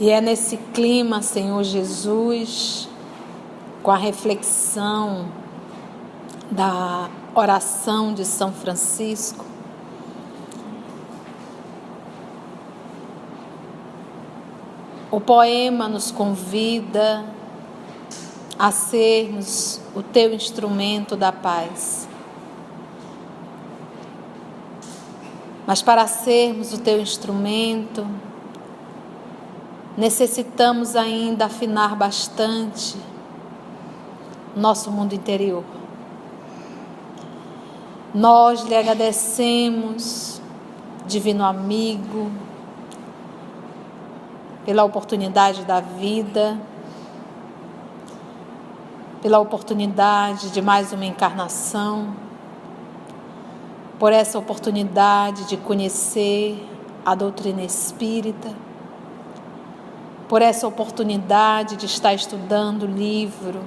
E é nesse clima, Senhor Jesus, com a reflexão da oração de São Francisco, o poema nos convida a sermos o teu instrumento da paz. Mas para sermos o teu instrumento, necessitamos ainda afinar bastante nosso mundo interior. Nós lhe agradecemos, Divino Amigo, pela oportunidade da vida, pela oportunidade de mais uma encarnação, por essa oportunidade de conhecer a doutrina espírita, por essa oportunidade de estar estudando o livro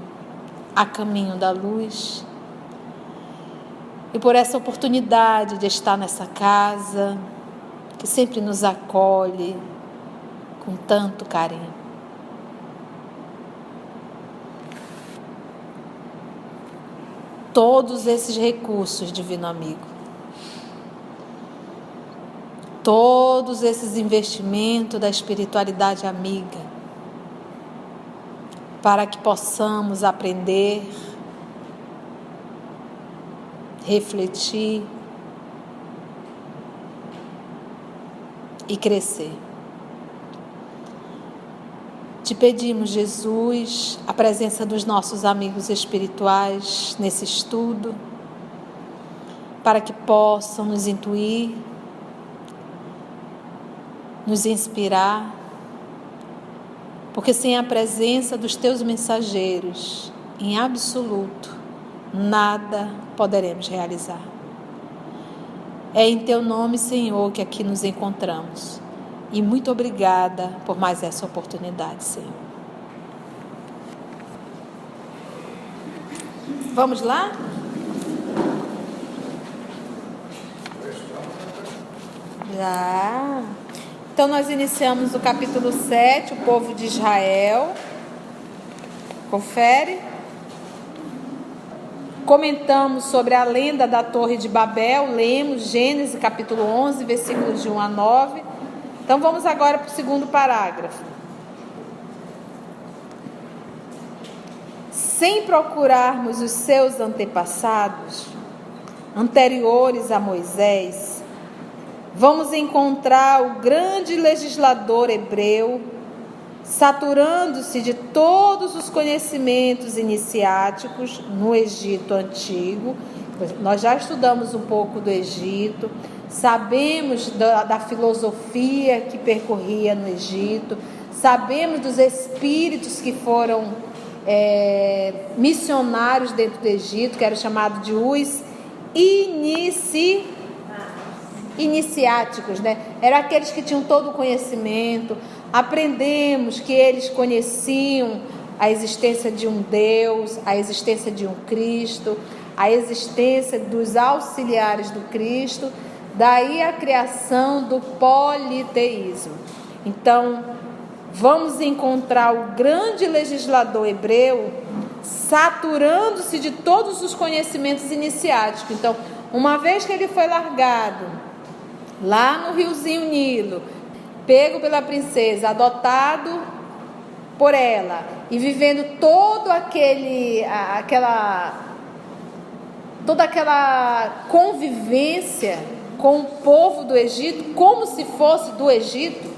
A Caminho da Luz, e por essa oportunidade de estar nessa casa que sempre nos acolhe com tanto carinho. Todos esses recursos, Divino Amigo, todos esses investimentos da espiritualidade amiga, para que possamos aprender, refletir e crescer. Te pedimos, Jesus, a presença dos nossos amigos espirituais nesse estudo, para que possam nos intuir, nos inspirar, porque sem a presença dos teus mensageiros, em absoluto, nada poderemos realizar. É em teu nome, Senhor, que aqui nos encontramos. E muito obrigada por mais essa oportunidade, Senhor. Vamos lá? Já. Então nós iniciamos o capítulo 7, o povo de Israel. Confere. Comentamos sobre a lenda da Torre de Babel, lemos Gênesis capítulo 11, versículos de 1 a 9. Então vamos agora para o segundo parágrafo. Sem procurarmos os seus antepassados, anteriores a Moisés, vamos encontrar o grande legislador hebreu, saturando-se de todos os conhecimentos iniciáticos no Egito antigo. Nós já estudamos um pouco do Egito, sabemos da filosofia que percorria no Egito, sabemos dos espíritos que foram missionários dentro do Egito, que eram chamados de os iniciáticos, né? Eram aqueles que tinham todo o conhecimento. Aprendemos que eles conheciam a existência de um Deus, a existência de um Cristo, a existência dos auxiliares do Cristo, daí a criação do politeísmo. Então, vamos encontrar o grande legislador hebreu saturando-se de todos os conhecimentos iniciáticos. Então, uma vez que ele foi largado lá no riozinho Nilo, pego pela princesa, adotado por ela e vivendo toda aquela convivência com o povo do Egito, como se fosse do Egito,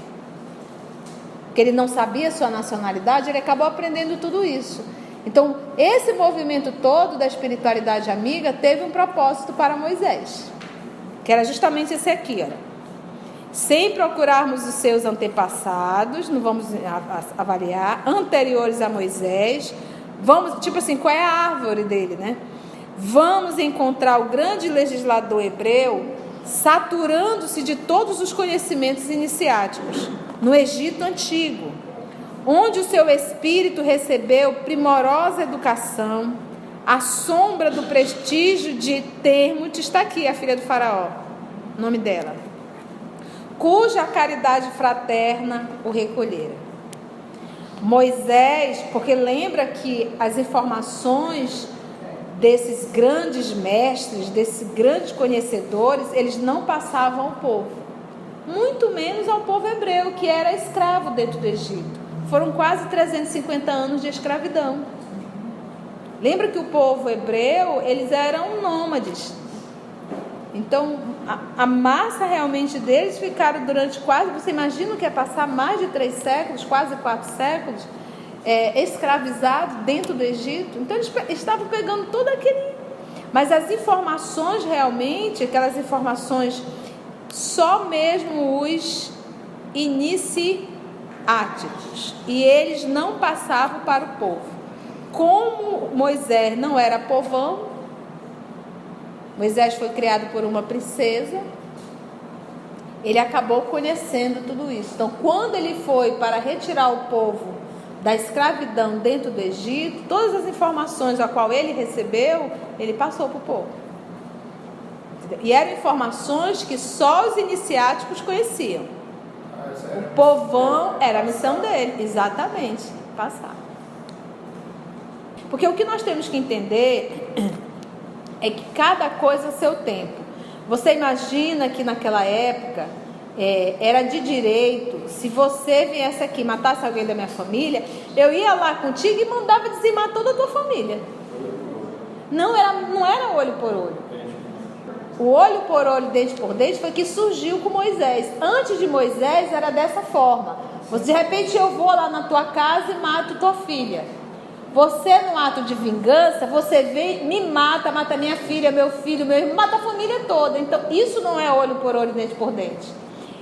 que ele não sabia sua nacionalidade, ele acabou aprendendo tudo isso. Então, esse movimento todo da espiritualidade amiga teve um propósito para Moisés, que era justamente esse aqui, ó. Sem procurarmos os seus antepassados, não vamos avaliar, anteriores a Moisés, vamos, tipo assim, qual é a árvore dele, né? Vamos encontrar o grande legislador hebreu saturando-se de todos os conhecimentos iniciáticos no Egito antigo, onde o seu espírito recebeu primorosa educação, à sombra do prestígio de Termute, está aqui a filha do faraó, o nome dela, cuja caridade fraterna o recolhera. Moisés, porque lembra que as informações desses grandes mestres, desses grandes conhecedores, eles não passavam ao povo, muito menos ao povo hebreu, que era escravo dentro do Egito. Foram quase 350 anos de escravidão. Lembra que o povo hebreu, eles eram nômades. Então, a massa realmente deles ficaram durante quase, você imagina o que é passar mais de 3 séculos, quase 4 séculos, escravizados dentro do Egito. Então, eles estavam pegando todo aquele... Mas as informações realmente, aquelas informações, só mesmo os iniciáticos. E eles não passavam para o povo. Como Moisés não era povão, Moisés foi criado por uma princesa, ele acabou conhecendo tudo isso. Então, quando ele foi para retirar o povo da escravidão dentro do Egito, todas as informações a qual ele recebeu, ele passou para o povo. E eram informações que só os iniciáticos conheciam. O povão era a missão dele, exatamente, passar. Porque o que nós temos que entender é que cada coisa a seu tempo. Você imagina que naquela época era de direito, se você viesse aqui e matasse alguém da minha família, eu ia lá contigo e mandava dizimar toda a tua família. Não era olho por olho. O olho por olho, dente por dente foi que surgiu com Moisés. Antes de Moisés era dessa forma. De repente eu vou lá na tua casa e mato tua filha. Você, no ato de vingança, você vem, me mata minha filha, meu filho, meu irmão, mata a família toda. Então, isso não é olho por olho, dente por dente.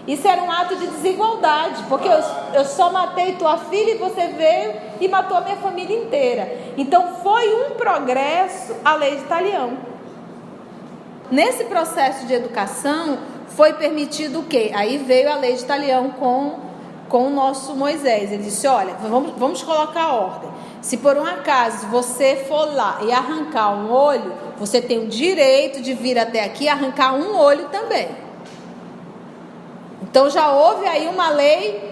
Isso era um ato de desigualdade, porque eu só matei tua filha e você veio e matou a minha família inteira. Então, foi um progresso a lei de Talião. Nesse processo de educação, foi permitido o quê? Aí veio a lei de Talião com o nosso Moisés. Ele disse, olha, vamos colocar ordem. Se por um acaso você for lá e arrancar um olho, você tem o direito de vir até aqui e arrancar um olho também. Então já houve aí uma lei,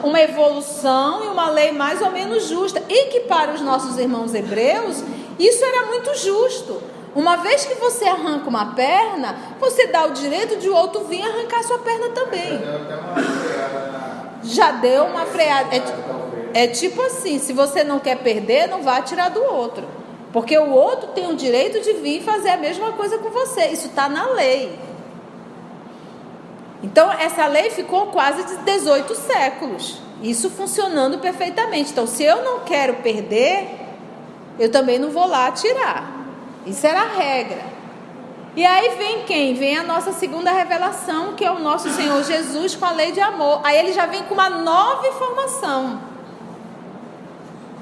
uma evolução e uma lei mais ou menos justa. E que para os nossos irmãos hebreus, isso era muito justo. Uma vez que você arranca uma perna, você dá o direito de o outro vir arrancar sua perna também. Já deu uma freada. É tipo assim, se você não quer perder, não vá tirar do outro. Porque o outro tem o direito de vir fazer a mesma coisa com você. Isso está na lei. Então, essa lei ficou quase de 18 séculos. Isso funcionando perfeitamente. Então, se eu não quero perder, eu também não vou lá tirar. Isso era a regra. E aí vem quem? Vem a nossa segunda revelação, que é o nosso Senhor Jesus com a lei de amor. Aí ele já vem com uma nova informação.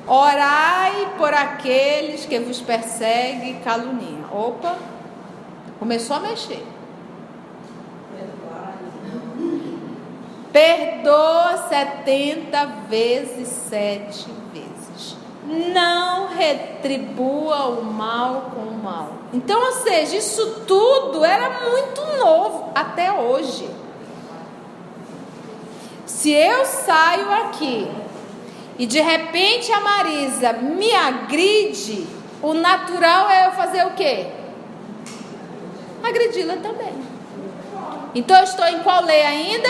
Orai por aqueles que vos perseguem e caluniam. Opa, começou a mexer. Perdoa 70 vezes 7 vezes. Não retribua o mal com o mal. Então, ou seja, isso tudo era muito novo até hoje. Se eu saio aqui e de repente a Marisa me agride, o natural é eu fazer o quê? Agredi-la também. Então eu estou em qual lei ainda?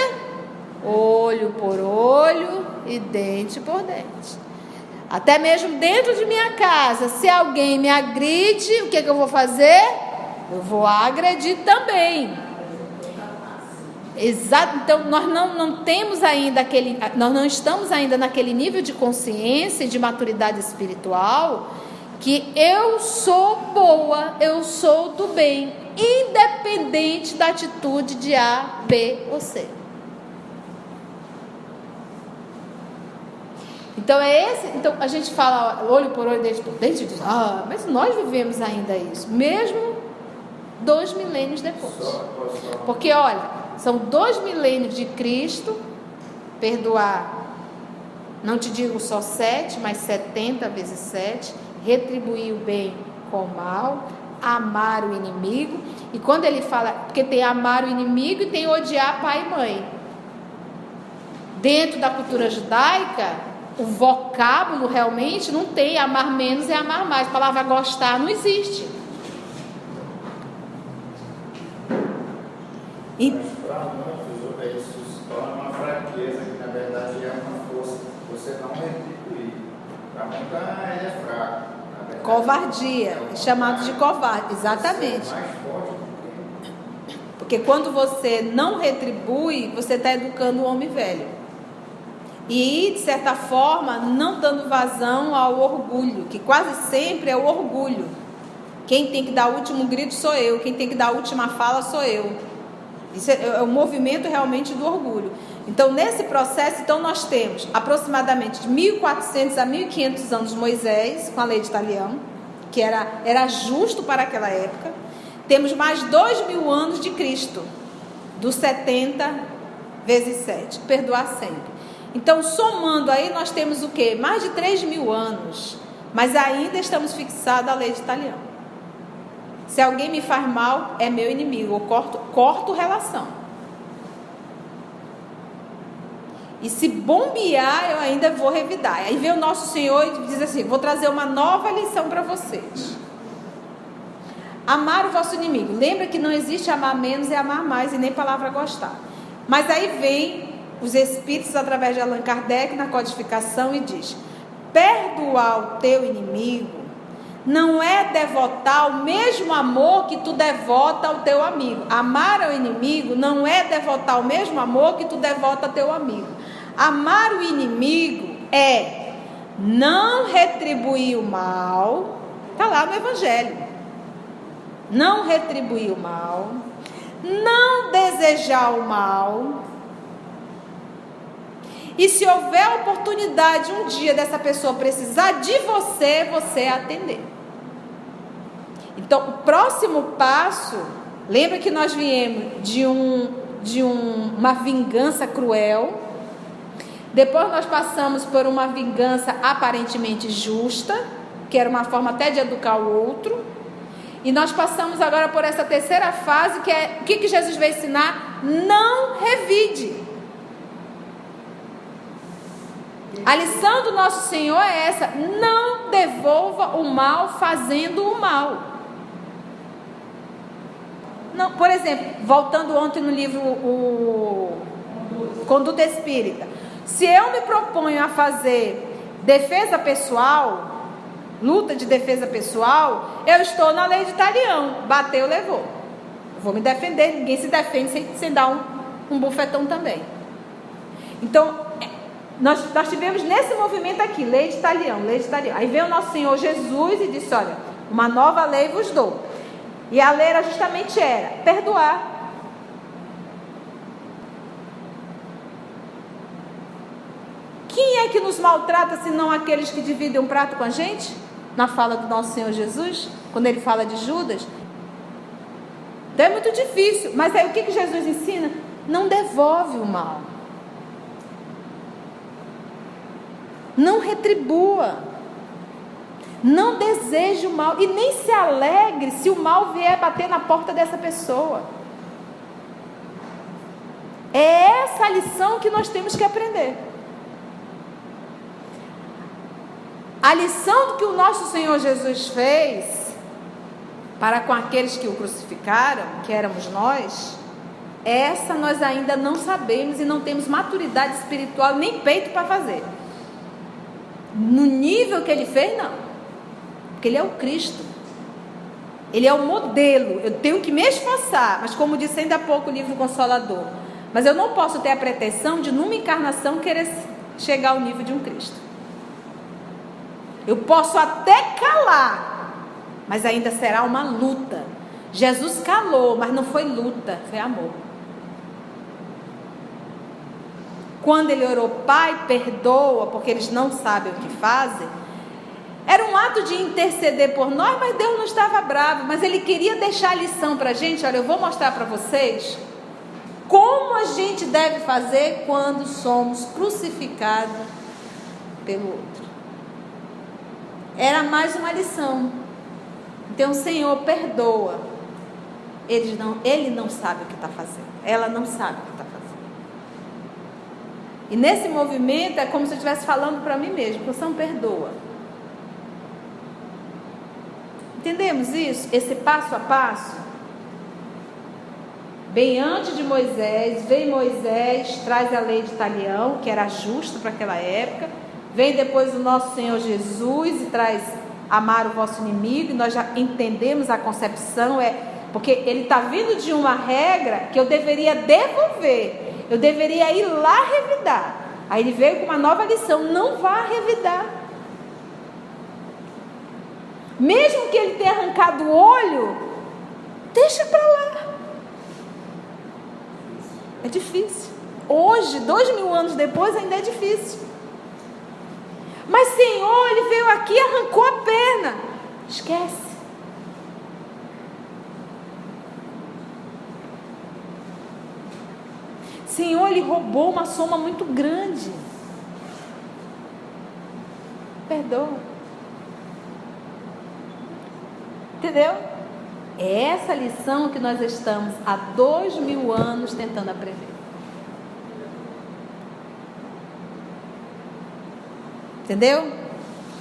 Olho por olho e dente por dente. Até mesmo dentro de minha casa, se alguém me agride, o que eu vou fazer? Eu vou agredir também. Exato. Então nós não temos ainda nós não estamos ainda naquele nível de consciência e de maturidade espiritual que eu sou boa, eu sou do bem, independente da atitude de A, B ou C. Então então a gente fala olho por olho, dente por dente, diz, mas nós vivemos ainda isso, mesmo 2 milênios depois. Porque olha, são 2 milênios de Cristo, perdoar, não te digo só 7, mas 70 vezes 7, retribuir o bem com o mal, amar o inimigo. E quando ele fala, porque tem amar o inimigo e tem odiar pai e mãe. Dentro da cultura judaica, o vocábulo realmente não tem amar menos e amar mais. A palavra gostar não existe. Mas para muitos isso se torna uma fraqueza, que na verdade é uma força. Você não retribuir. Para muitos, ele é fraco. Verdade, Covardia, chamado de covarde, exatamente. Você é mais forte do que... Porque quando você não retribui, você está educando o homem velho. E, de certa forma, não dando vazão ao orgulho, que quase sempre é o orgulho. Quem tem que dar o último grito sou eu, quem tem que dar a última fala sou eu. Isso é o movimento realmente do orgulho. Então, nesse processo, nós temos aproximadamente de 1.400 a 1.500 anos de Moisés, com a lei de Italião, que era justo para aquela época. Temos mais 2.000 anos de Cristo, dos 70 vezes 7, perdoar sempre. Então, somando aí, nós temos o quê? Mais de 3.000 anos, mas ainda estamos fixados à lei de Italião. Se alguém me faz mal, é meu inimigo, eu corto relação. E se bombear, eu ainda vou revidar. Aí vem o nosso Senhor e diz assim: vou trazer uma nova lição para vocês. Amar o vosso inimigo. Lembra que não existe amar menos e amar mais, e nem palavra gostar. Mas aí vem os Espíritos, através de Allan Kardec, na codificação, e diz: perdoar o teu inimigo não é devotar o mesmo amor que tu devota ao teu amigo. Amar ao inimigo não é devotar o mesmo amor que tu devota ao teu amigo. Amar o inimigo é não retribuir o mal. Está lá no Evangelho. Não retribuir o mal, não desejar o mal. E se houver oportunidade um dia dessa pessoa precisar de você, você atender. Então, o próximo passo, lembra que nós viemos de uma vingança cruel, depois nós passamos por uma vingança aparentemente justa, que era uma forma até de educar o outro, e nós passamos agora por essa terceira fase, que é, o que Jesus veio ensinar? Não revide. A lição do nosso Senhor é essa: não devolva o mal fazendo o mal. Não, por exemplo, voltando ontem no livro o Conduta Espírita, se eu me proponho a fazer defesa pessoal, luta de defesa pessoal, eu estou na lei de Italião. Bateu, levou. Eu vou me defender. Ninguém se defende sem dar um bufetão também. Então, nós tivemos nesse movimento aqui, lei de Italião, lei de Italião. Aí veio o nosso Senhor Jesus e disse: olha, uma nova lei vos dou. E a lei era justamente perdoar. Quem é que nos maltrata, senão aqueles que dividem um prato com a gente? Na fala do nosso Senhor Jesus, quando ele fala de Judas. Então é muito difícil. Mas aí o que Jesus ensina? Não devolve o mal. Não retribua. Não deseje o mal. E nem se alegre se o mal vier bater na porta dessa pessoa. É essa a lição que nós temos que aprender. A lição do que o nosso Senhor Jesus fez para com aqueles que o crucificaram, que éramos nós, essa nós ainda não sabemos e não temos maturidade espiritual nem peito para fazer. No nível que ele fez, não. Porque ele é o Cristo. Ele é o modelo. Eu tenho que me esforçar, mas como disse ainda há pouco o livro Consolador, mas eu não posso ter a pretensão de numa encarnação querer chegar ao nível de um Cristo. Eu posso até calar, mas ainda será uma luta. Jesus calou, mas não foi luta, foi amor. Quando ele orou: Pai, perdoa, porque eles não sabem o que fazem, era um ato de interceder por nós, mas Deus não estava bravo, mas ele queria deixar a lição para a gente. Olha, eu vou mostrar para vocês como a gente deve fazer quando somos crucificados pelo outro. Era mais uma lição. Então, Senhor, perdoa. Ele não sabe o que está fazendo. Ela não sabe o que está fazendo. E nesse movimento é como se eu estivesse falando para mim mesmo: Sansão, perdoa. Entendemos isso? Esse passo a passo? Bem antes de Moisés, vem Moisés, traz a lei de talião, que era justo para aquela época. Vem depois o nosso Senhor Jesus e traz amar o vosso inimigo. E nós já entendemos a concepção, porque ele está vindo de uma regra que eu deveria devolver. Eu deveria ir lá revidar. Aí ele veio com uma nova lição: não vá revidar. Mesmo que ele tenha arrancado o olho, deixa para lá. É difícil. Hoje, 2000 anos depois, ainda é difícil. Mas Senhor, ele veio aqui e arrancou a perna. Esquece. Senhor, ele roubou uma soma muito grande. Perdoa. Entendeu? É essa lição que nós estamos há 2000 anos tentando aprender. Entendeu?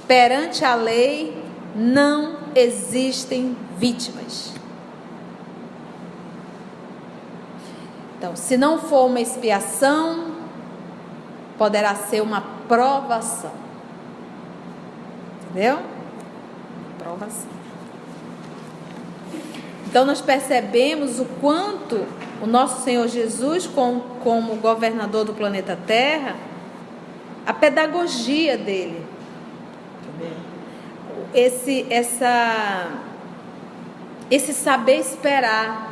Perante a lei não existem vítimas. Então, se não for uma expiação, poderá ser uma provação. Entendeu? Provação. Então nós percebemos o quanto o nosso Senhor Jesus, como governador do planeta Terra, a pedagogia dele, esse saber esperar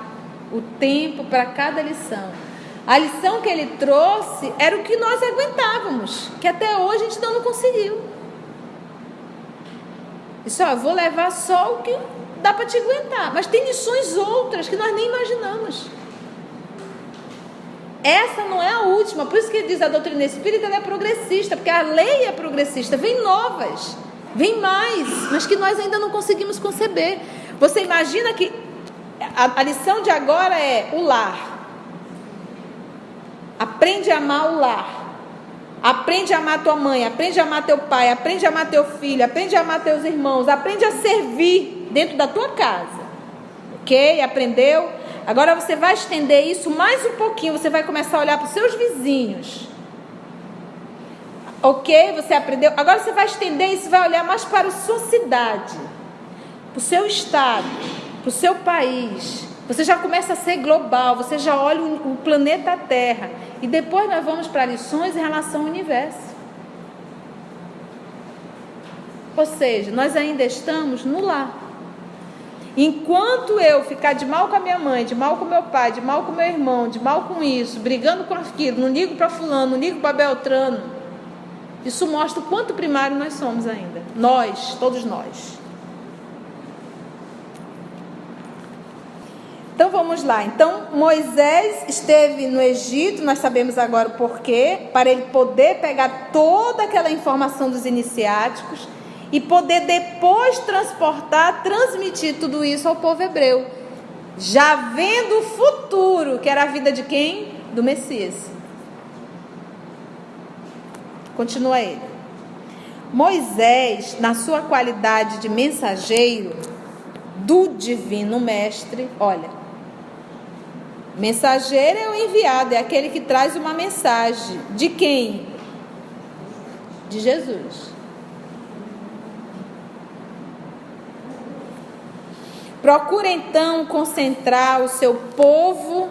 o tempo para cada lição. A lição que ele trouxe era o que nós aguentávamos, que até hoje a gente não conseguiu. Isso, eu vou levar só o que dá para te aguentar, mas tem lições outras que nós nem imaginamos. Essa não é a última, por isso que ele diz: a doutrina espírita ela é progressista, porque a lei é progressista, vem novas, vem mais, mas que nós ainda não conseguimos conceber. Você imagina que a lição de agora é o lar. Aprende a amar o lar. Aprende a amar tua mãe, aprende a amar teu pai, aprende a amar teu filho, aprende a amar teus irmãos, aprende a servir dentro da tua casa. Ok? Aprendeu? Agora você vai estender isso mais um pouquinho, você vai começar a olhar para os seus vizinhos. Ok? Você aprendeu? Agora você vai estender isso, vai olhar mais para a sua cidade, para o seu estado, para o seu país. Você já começa a ser global, você já olha o planeta Terra. E depois nós vamos para lições em relação ao universo. Ou seja, nós ainda estamos no lar. Enquanto eu ficar de mal com a minha mãe, de mal com meu pai, de mal com meu irmão, de mal com isso, brigando com aquilo, não ligo para fulano, não ligo para Beltrano, isso mostra o quanto primário nós somos ainda. Nós, todos nós. Então vamos lá. Então Moisés esteve no Egito, nós sabemos agora o porquê, para ele poder pegar toda aquela informação dos iniciáticos e poder depois transmitir tudo isso ao povo hebreu, já vendo o futuro, que era a vida de quem? Do Messias. Continua ele. Moisés, na sua qualidade de mensageiro do divino mestre, olha, mensageiro é o enviado, é aquele que traz uma mensagem. De quem? De Jesus. Procura então concentrar o seu povo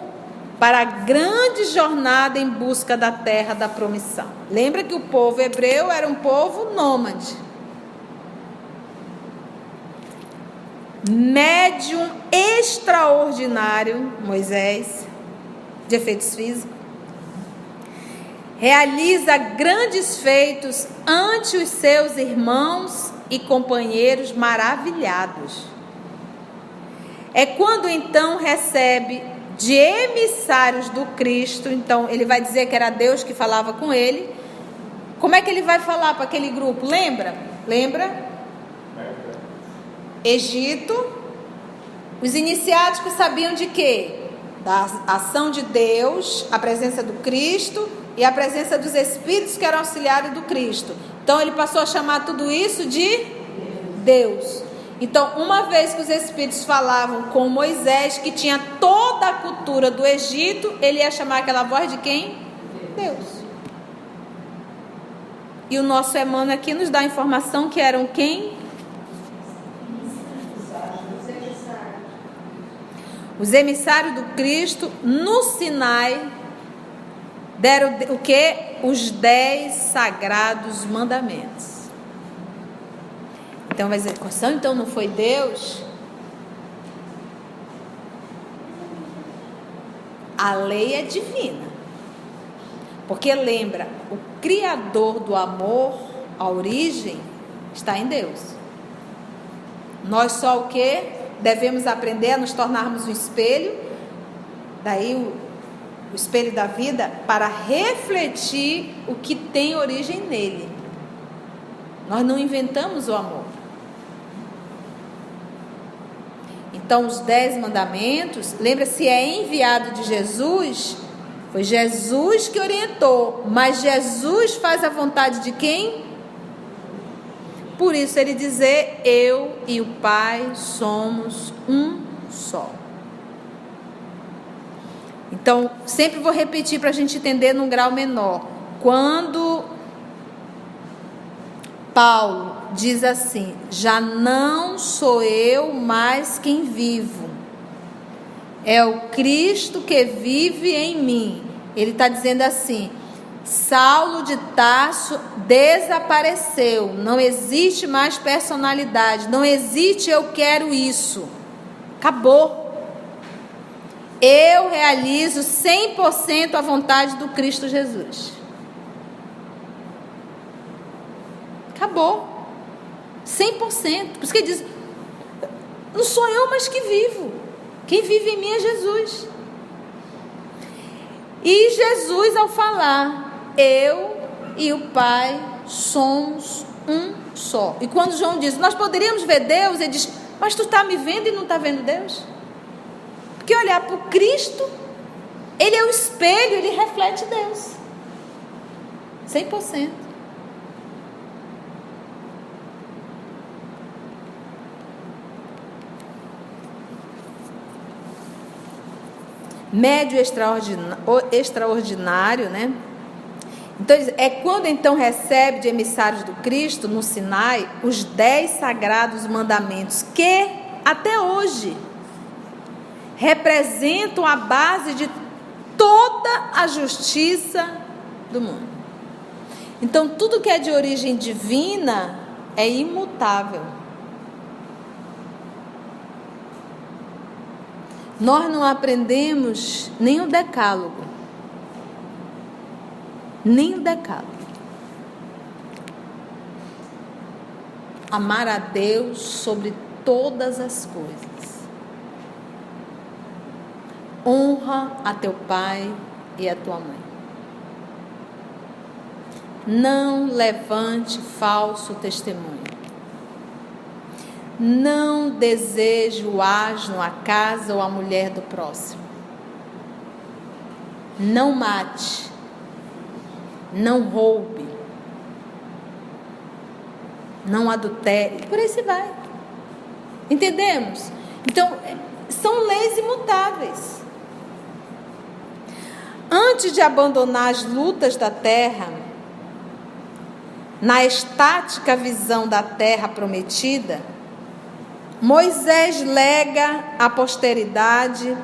para a grande jornada em busca da terra da promissão. Lembra que o povo hebreu era um povo nômade. Médium extraordinário, Moisés, de efeitos físicos, realiza grandes feitos ante os seus irmãos e companheiros maravilhados. É quando então recebe de emissários do Cristo, então ele vai dizer que era Deus que falava com ele. Como é que ele vai falar para aquele grupo? Lembra? Egito. Os iniciáticos sabiam de quê? Da ação de Deus, a presença do Cristo e a presença dos Espíritos que eram auxiliares do Cristo. Então ele passou a chamar tudo isso de Deus. Então, uma vez que os Espíritos falavam com Moisés, que tinha toda a cultura do Egito, ele ia chamar aquela voz de quem? Deus. E o nosso Emmanuel aqui nos dá a informação que eram quem? Os emissários do Cristo no Sinai deram o que? Os 10 sagrados mandamentos. Então vai dizer, então não foi Deus? A lei é divina. Porque lembra, o Criador do amor, a origem, está em Deus. Nós só o que? Devemos aprender a nos tornarmos um espelho, daí o espelho da vida, para refletir o que tem origem nele. Nós não inventamos o amor. Então, os 10 mandamentos, lembra-se, é enviado de Jesus, foi Jesus que orientou, mas Jesus faz a vontade de quem? Por isso ele dizer, eu e o Pai somos um só. Então, sempre vou repetir para a gente entender num grau menor. Quando Paulo diz assim, já não sou eu mais quem vivo, é o Cristo que vive em mim. Ele está dizendo assim, Saulo de Tarso desapareceu, não existe mais personalidade, não existe eu quero isso, acabou. Eu realizo 100% a vontade do Cristo Jesus. Acabou. 100%. Por isso que ele diz, não sou eu mais que vivo. Quem vive em mim é Jesus. E Jesus, ao falar, eu e o Pai somos um só. E quando João diz, nós poderíamos ver Deus, ele diz, mas tu está me vendo e não está vendo Deus? Porque olhar para o Cristo, ele é o espelho, ele reflete Deus. 100%. Médio extraordinário, né? Então, é quando então recebe de emissários do Cristo, no Sinai, os 10 sagrados mandamentos, que até hoje representam a base de toda a justiça do mundo. Então, tudo que é de origem divina é imutável. Nós não aprendemos nem o decálogo. Nem o decálogo. Amar a Deus sobre todas as coisas. Honra a teu pai e a tua mãe. Não levante falso testemunho. Não deseje o asno, a casa ou a mulher do próximo. Não mate. Não roube. Não adultere. Por aí se vai. Entendemos? Então, são leis imutáveis. Antes de abandonar as lutas da terra, na estática visão da terra prometida, Moisés lega à posteridade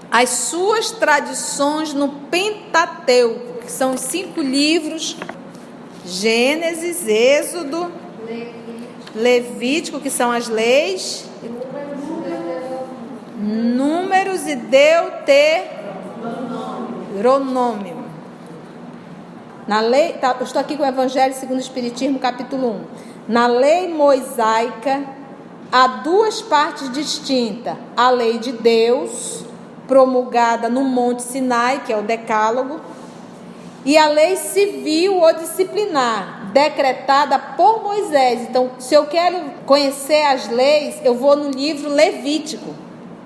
as suas tradições no Pentateuco, que são os 5 livros, Gênesis, Êxodo, Levítico, que são as leis, Números e Deuteronômio. Na lei, eu estou aqui com o Evangelho segundo o Espiritismo, capítulo 1. Na lei mosaica, há 2 partes distintas: a lei de Deus, promulgada no Monte Sinai, que é o Decálogo, e a lei civil ou disciplinar, decretada por Moisés. Então, se eu quero conhecer as leis, eu vou no livro Levítico,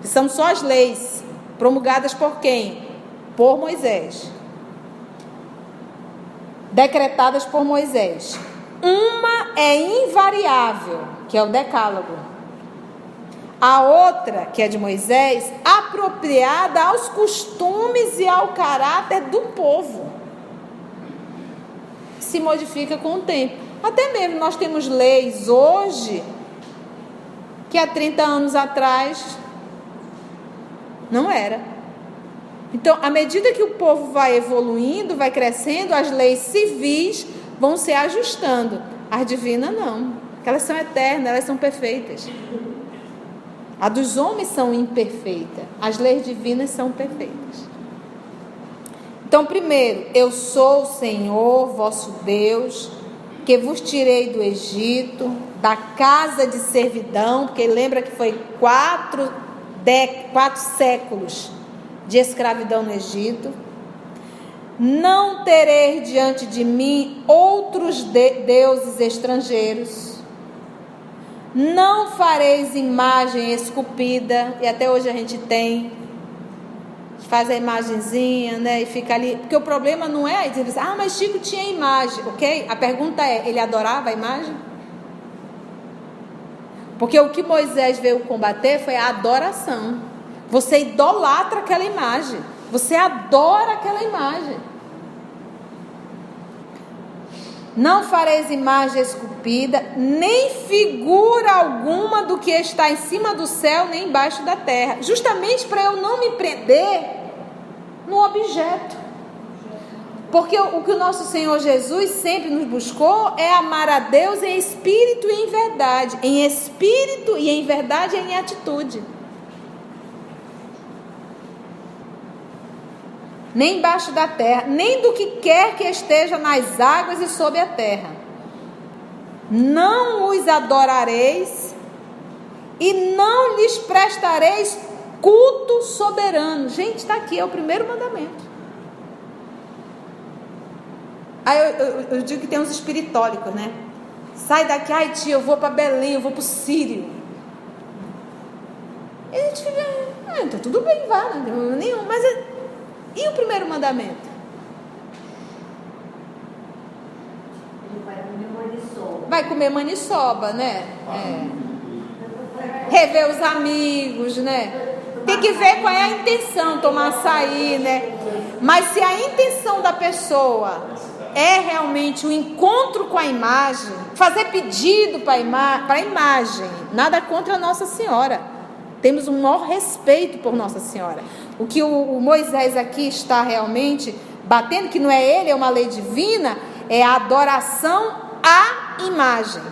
que são só as leis, promulgadas por quem? Por Moisés. decretadas por Moisés. Uma é invariável, que é o decálogo. A outra, que é de Moisés, apropriada aos costumes e ao caráter do povo. Se modifica com o tempo. Até mesmo nós temos leis hoje que há 30 anos atrás não era. Então, à medida que o povo vai evoluindo, vai crescendo, as leis civis vão se ajustando. As divinas não, porque elas são eternas, elas são perfeitas. A dos homens são imperfeitas, as leis divinas são perfeitas. Então, primeiro, eu sou o Senhor, vosso Deus, que vos tirei do Egito, da casa de servidão, porque lembra que foi 4 séculos de escravidão no Egito. Não tereis diante de mim outros deuses estrangeiros. Não fareis imagem esculpida. E até hoje a gente tem. Faz a imagenzinha, né? E fica ali. Porque o problema não é dizer, mas Chico tinha imagem, ok? A pergunta é, ele adorava a imagem? Porque o que Moisés veio combater foi a adoração. Você idolatra aquela imagem. Você adora aquela imagem. Não fareis imagem esculpida, nem figura alguma do que está em cima do céu, nem embaixo da terra. Justamente para eu não me prender no objeto. Porque o que o nosso Senhor Jesus sempre nos buscou é amar a Deus em espírito e em verdade. Em espírito e em verdade e em atitude. Nem embaixo da terra, nem do que quer que esteja nas águas e sob a terra. Não os adorareis e não lhes prestareis culto soberano. Gente, está aqui, é o primeiro mandamento. Aí eu digo que tem uns espiritólicos, né? Sai daqui, ai tia, eu vou para Belém, eu vou para o Sírio. E a gente fica, então tudo bem, vá, não tem problema nenhum, mas... E o primeiro mandamento? Ele vai comer maniçoba. Vai comer maniçoba, né? Rever os amigos, né? Tem que ver qual é a intenção, tomar açaí, né? Mas se a intenção da pessoa é realmente o encontro com a imagem, fazer pedido para a imagem, nada contra a Nossa Senhora. Temos um maior respeito por Nossa Senhora. O que o Moisés aqui está realmente batendo, que não é ele, é uma lei divina, é a adoração à imagem.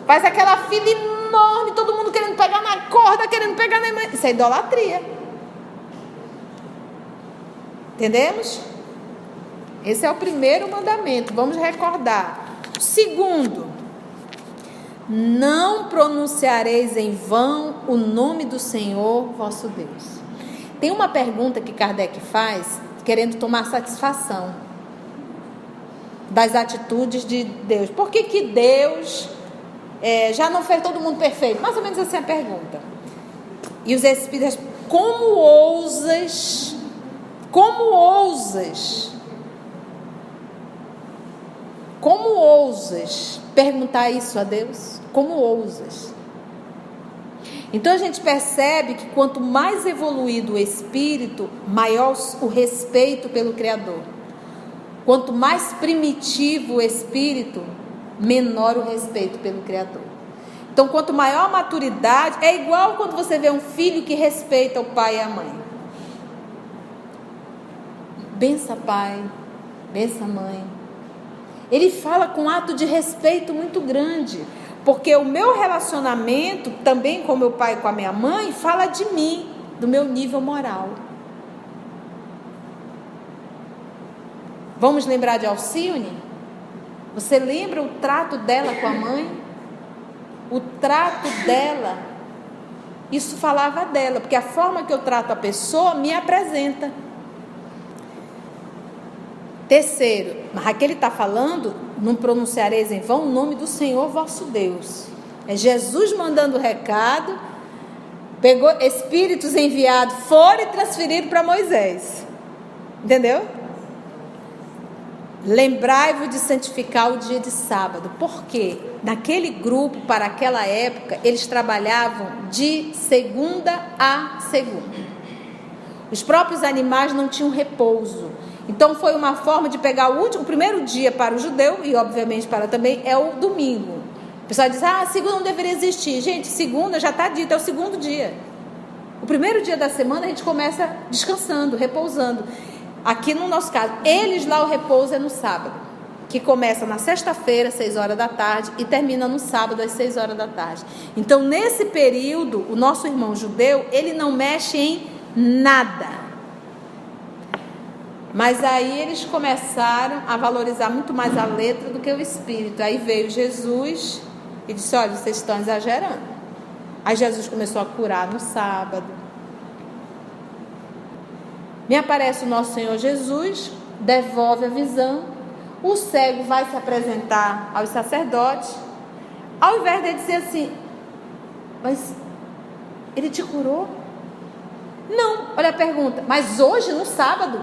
Faz aquela fila enorme, todo mundo querendo pegar na corda, querendo pegar na imagem. Isso é idolatria. Entendemos? Esse é o primeiro mandamento, vamos recordar. O segundo: não pronunciareis em vão o nome do Senhor vosso Deus. Tem uma pergunta que Kardec faz, querendo tomar satisfação das atitudes de Deus. Por que Deus já não fez todo mundo perfeito? Mais ou menos assim é a pergunta. E os Espíritos, como ousas perguntar isso a Deus? Como ousas? Então a gente percebe que quanto mais evoluído o espírito, maior o respeito pelo Criador. Quanto mais primitivo o espírito, menor o respeito pelo Criador. Então, quanto maior a maturidade, é igual quando você vê um filho que respeita o pai e a mãe. Bença pai, bença mãe. Ele fala com um ato de respeito muito grande, porque o meu relacionamento, também com meu pai e com a minha mãe, fala de mim, do meu nível moral. Vamos lembrar de Alcione? Você lembra o trato dela com a mãe? O trato dela, isso falava dela, porque a forma que eu trato a pessoa me apresenta. Terceiro, aqui ele está falando, não pronunciareis em vão o nome do Senhor vosso Deus. É Jesus mandando o recado, pegou espíritos enviados, foram e transferiram para Moisés. Entendeu? lembrai-vos de santificar o dia de sábado. Por quê? Naquele grupo, para aquela época, eles trabalhavam de segunda a segunda. Os próprios animais não tinham repouso. Então foi uma forma de pegar o primeiro dia para o judeu, e obviamente para também, é o domingo. O pessoal diz, segunda não deveria existir. Gente, segunda já está dito, é o segundo dia. O primeiro dia da semana a gente começa descansando, repousando. Aqui no nosso caso, eles lá o repouso é no sábado, que começa na sexta-feira, 6 horas da tarde, e termina no sábado, às 6 horas da tarde. Então, nesse período, o nosso irmão judeu, ele não mexe em nada. Mas aí eles começaram a valorizar muito mais a letra do que o espírito. Aí veio Jesus e disse, olha, vocês estão exagerando. Aí Jesus começou a curar no sábado. Me aparece o nosso Senhor Jesus, devolve a visão, o cego vai se apresentar aos sacerdotes, ao invés de dizer assim, mas ele te curou? Não, olha a pergunta, mas hoje, no sábado?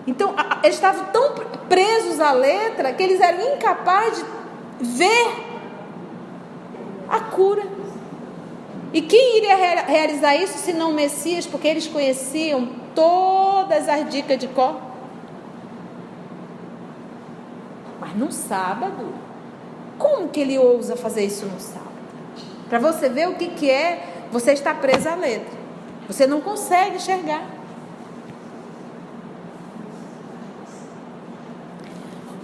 Então, eles estavam tão presos à letra, que eles eram incapazes de ver a cura. E quem iria realizar isso se não o Messias? Porque eles conheciam todas as dicas de cor. Mas no sábado, como que ele ousa fazer isso no sábado? Para você ver o que é você estar preso à letra. Você não consegue enxergar.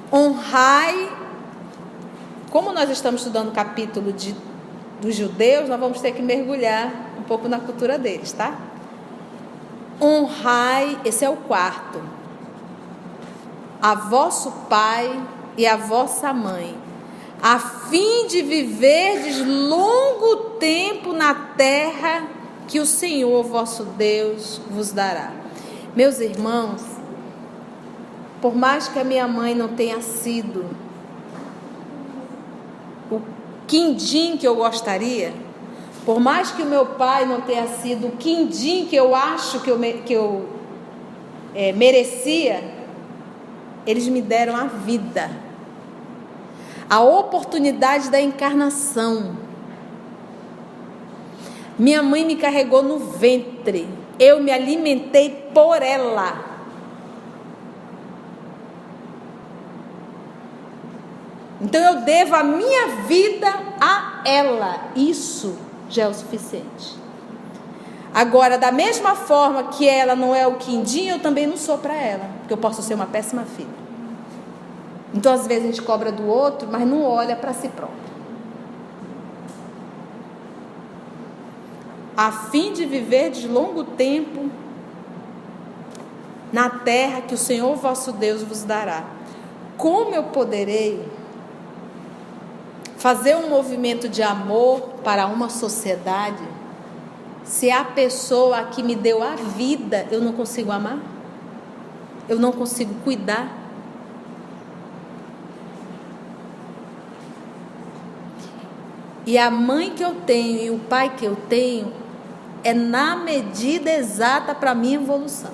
Honrai. Como nós estamos estudando o capítulo dos judeus, nós vamos ter que mergulhar um pouco na cultura deles, tá? Honrai, esse é o quarto, a vosso pai e a vossa mãe, a fim de viverdes longo tempo na terra que o Senhor vosso Deus vos dará. Meus irmãos, por mais que a minha mãe não tenha sido o quindim que eu gostaria, por mais que o meu pai não tenha sido o quindim que eu acho que eu merecia, eles me deram a vida, a oportunidade da encarnação. Minha mãe me carregou no ventre, eu me alimentei por ela. Então eu devo a minha vida a ela. Isso já é o suficiente. Agora, da mesma forma que ela não é o quindim, eu também não sou para ela, porque eu posso ser uma péssima filha. Então às vezes a gente cobra do outro, mas não olha para si próprio. A fim de viver de longo tempo na terra que o Senhor vosso Deus vos dará. Como eu poderei fazer um movimento de amor para uma sociedade se a pessoa que me deu a vida eu não consigo amar? Eu não consigo cuidar? E a mãe que eu tenho e o pai que eu tenho é na medida exata para a minha evolução.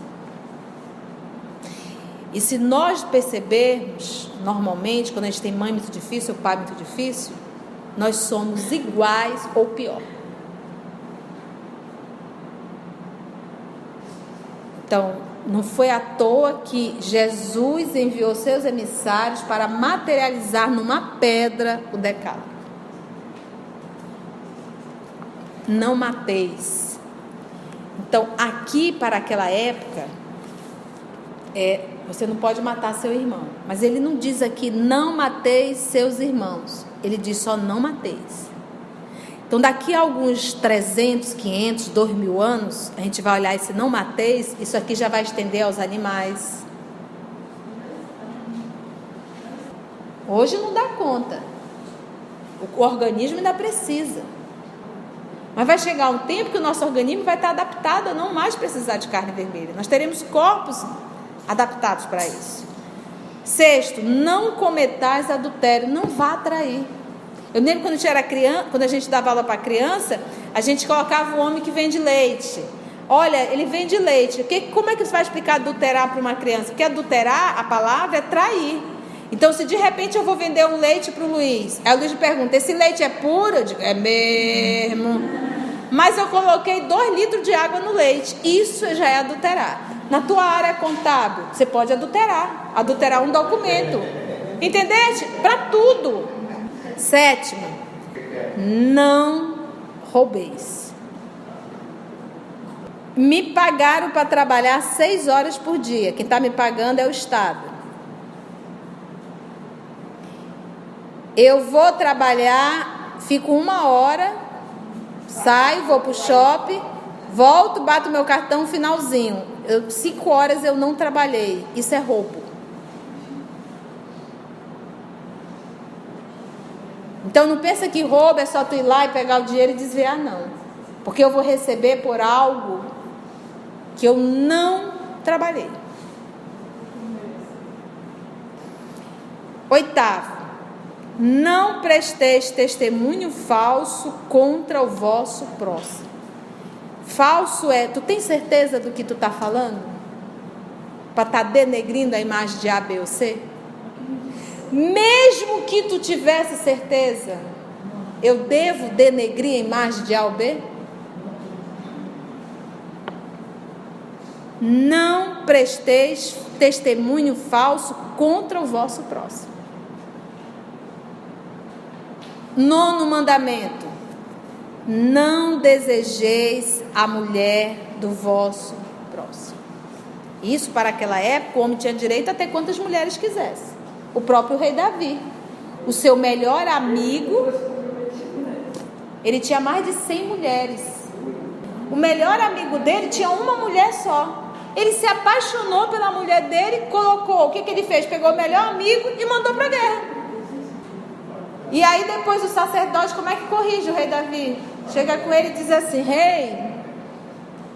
E se nós percebermos, normalmente, quando a gente tem mãe muito difícil, pai muito difícil, nós somos iguais ou pior. Então, não foi à toa que Jesus enviou seus emissários para materializar numa pedra o decálogo. Não mateis. Então, aqui para aquela época, você não pode matar seu irmão. Mas ele não diz aqui, não mateis seus irmãos. Ele diz só, não mateis. Então, daqui a alguns 300, 500, 2000 anos, a gente vai olhar esse não mateis, isso aqui já vai estender aos animais. Hoje não dá conta. O organismo ainda precisa. Mas vai chegar um tempo que o nosso organismo vai estar adaptado a não mais precisar de carne vermelha. Nós teremos corpos adaptados para isso. Sexto, não cometais adultério, não vá trair. Eu lembro quando a gente era criança, quando a gente dava aula para criança, a gente colocava o homem que vende leite. Olha, ele vende leite. Como é que você vai explicar adulterar para uma criança? Porque adulterar, a palavra é trair. Então, se de repente eu vou vender um leite para o Luiz, aí o Luiz me pergunta, esse leite é puro? Eu digo, é mesmo. Mas eu coloquei 2 litros de água no leite. Isso já é adulterar. Na tua área contábil, você pode adulterar. Adulterar um documento. Entendeste? Para tudo. 7º, não roubeis. Me pagaram para trabalhar 6 horas por dia. Quem está me pagando é o Estado. Eu vou trabalhar, fico 1 hora, saio, vou para o shopping, volto, bato meu cartão, finalzinho. 5 horas eu não trabalhei. Isso é roubo. Então não pensa que roubo é só tu ir lá e pegar o dinheiro e desviar, não. Porque eu vou receber por algo que eu não trabalhei. 8º, não presteis testemunho falso contra o vosso próximo. Falso é, tu tem certeza do que tu está falando? Para estar denegrindo a imagem de A, B ou C? Mesmo que tu tivesse certeza, eu devo denegrir a imagem de A ou B? Não presteis testemunho falso contra o vosso próximo. 9º mandamento: não desejeis a mulher do vosso próximo. Isso, para aquela época, o homem tinha direito a ter quantas mulheres quisesse. O próprio rei Davi, o seu melhor amigo, ele tinha mais de 100 mulheres. O melhor amigo dele tinha uma mulher só. Ele se apaixonou pela mulher dele, colocou, o que ele fez? Pegou o melhor amigo e mandou para a guerra. E aí depois o sacerdote, como é que corrige o rei Davi? Chega com ele e diz assim: rei,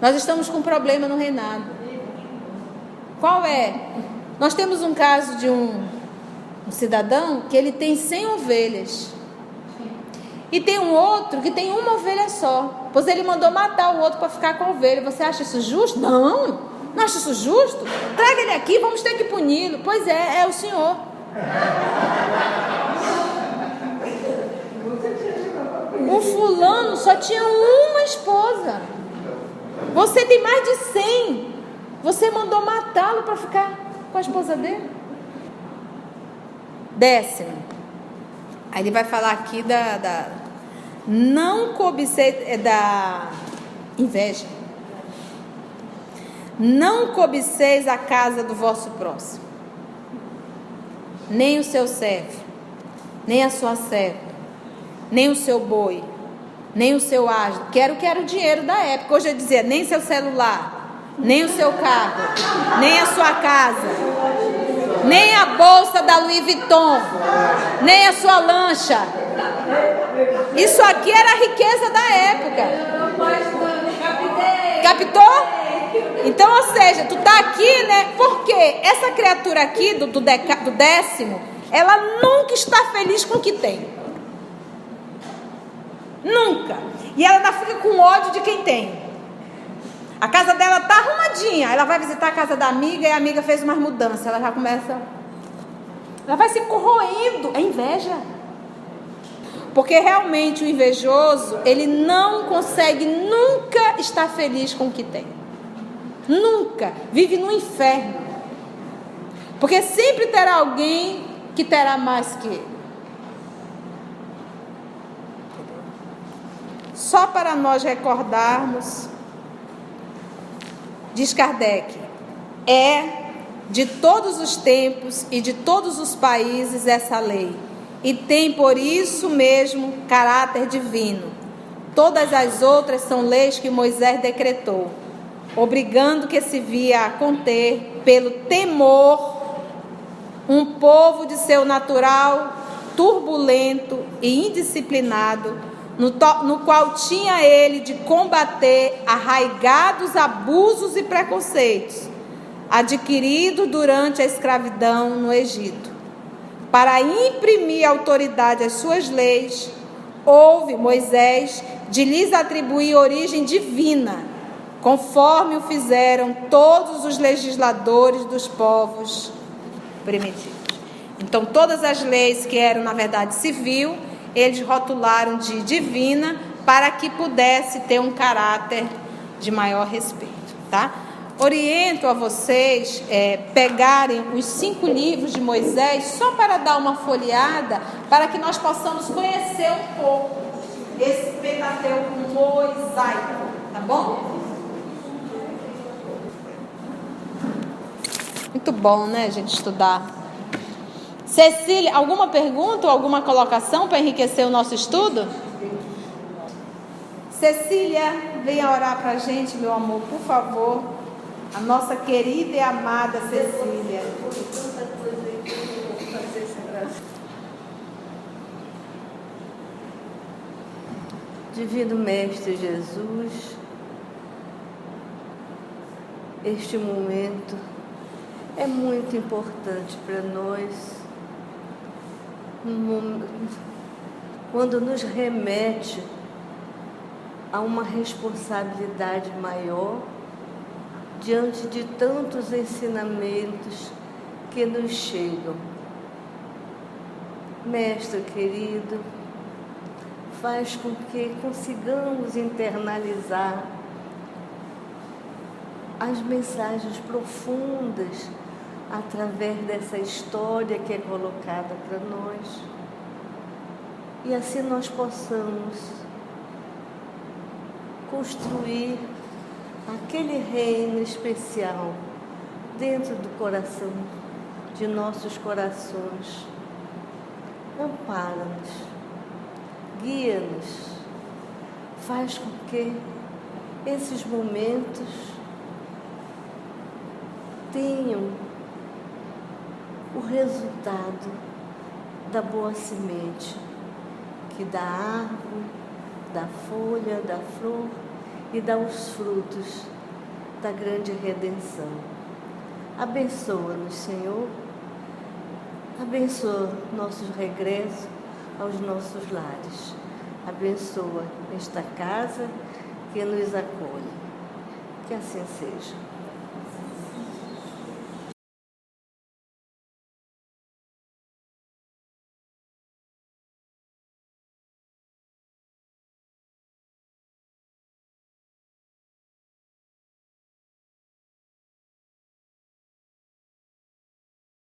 nós estamos com um problema no reinado. Qual é? Nós temos um caso de um cidadão que ele tem 100 ovelhas. E tem um outro que tem uma ovelha só. Pois ele mandou matar o outro para ficar com a ovelha. Você acha isso justo? Não acha isso justo? Traga ele aqui, vamos ter que puni-lo. Pois é o senhor. O fulano só tinha uma esposa. Você tem mais de 100. Você mandou matá-lo para ficar com a esposa dele? 10º. Aí ele vai falar aqui não cobiceis, da inveja. Não cobiceis a casa do vosso próximo, nem o seu servo, nem a sua serva, nem o seu boi, nem o seu asno. Quero o dinheiro da época. Hoje eu dizia, nem seu celular, nem o seu carro, nem a sua casa, nem a bolsa da Louis Vuitton, nem a sua lancha. Isso aqui era a riqueza da época. Captou? Então, ou seja, tu tá aqui, né? Porque essa criatura aqui do 10º, ela nunca está feliz com o que tem. Nunca. E ela ainda fica com ódio de quem tem. A casa dela tá arrumadinha. Ela vai visitar a casa da amiga e a amiga fez umas mudanças. Ela já começa... Ela vai se corroendo. É inveja. Porque realmente o invejoso, ele não consegue nunca estar feliz com o que tem. Nunca. Vive no inferno. Porque sempre terá alguém que terá mais que ele. Só para nós recordarmos, diz Kardec, é de todos os tempos e de todos os países essa lei, e tem por isso mesmo caráter divino. Todas as outras são leis que Moisés decretou, obrigando que se via a conter, pelo temor, um povo de seu natural turbulento e indisciplinado, no qual tinha ele de combater arraigados abusos e preconceitos, adquiridos durante a escravidão no Egito. Para imprimir autoridade às suas leis, houve Moisés de lhes atribuir origem divina, conforme o fizeram todos os legisladores dos povos primitivos. Então, todas as leis que eram, na verdade, civil, eles rotularam de divina para que pudesse ter um caráter de maior respeito, tá? Oriento a vocês pegarem os 5 livros de Moisés só para dar uma folheada, para que nós possamos conhecer um pouco esse Pentateuco mosaico, tá bom? Muito bom, né, gente, estudar. Cecília, alguma pergunta ou alguma colocação para enriquecer o nosso estudo? Cecília, venha orar para a gente, meu amor, por favor. A nossa querida e amada Cecília. Divino Mestre Jesus, este momento é muito importante para nós, quando nos remete a uma responsabilidade maior diante de tantos ensinamentos que nos chegam. Mestre querido, faz com que consigamos internalizar as mensagens profundas através dessa história que é colocada para nós, e assim nós possamos construir aquele reino especial dentro do coração, de nossos corações. Ampara-nos, guia-nos, faz com que esses momentos tenham o resultado da boa semente, que dá árvore, da folha, da flor e dá os frutos da grande redenção. Abençoa-nos, Senhor, abençoa nossos regressos aos nossos lares, abençoa esta casa que nos acolhe, que assim seja.